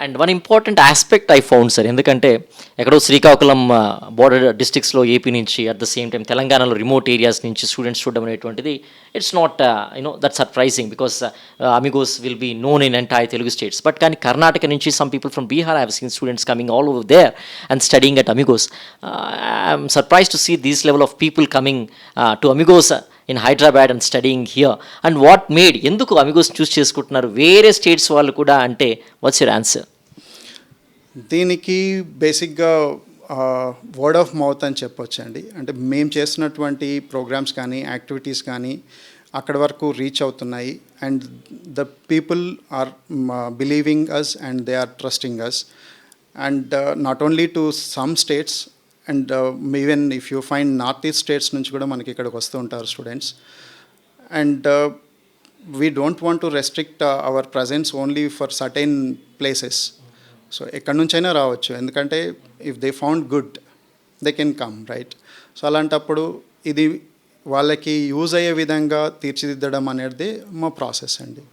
And one important aspect I found sir, ఎందుకంటే ఎక్కడో Srikakulam border డిస్ట్రిక్ట్స్లో ఏపీ నుంచి, అట్ ద సేమ్ టైం తెలంగాణలో రిమోట్ ఏరియాస్ నుంచి స్టూడెంట్స్ చూడడం అనేటువంటిది it's not that surprising, because Amigos will be known in entire Telugu states. But కానీ కర్ణాటక నుంచి some people from Bihar I have seen students coming all over there and studying at Amigos. I'm surprise to see these level of people coming to Amigos in Hyderabad and studying here. And what made, ఎందుకు Amigos చూస్ చేసుకుంటున్నారు వేరే states వాళ్ళు కూడా అంటే, what's your answer? దీనికి బేసిక్గా word of mouth అని చెప్పొచ్చండి. అంటే మేము చేస్తున్నటువంటి ప్రోగ్రామ్స్ కానీ యాక్టివిటీస్ కానీ అక్కడి వరకు రీచ్ అవుతున్నాయి. And the people are believing us and they are trusting us. And not only to some states, and even if you find north east states నుంచి కూడా మనకి ఇక్కడికి వస్తూ ఉంటారు students. And we don't want to restrict our presence only for certain places. So ఎక్కడి నుంచైనా రావచ్చు, ఎందుకంటే if they found good they can come, right? So అలాంటప్పుడు ఇది వాళ్ళకి యూజ్ అయ్యే విధంగా తీర్చిదిద్దడం అనేది మా ప్రాసెస్ అండి.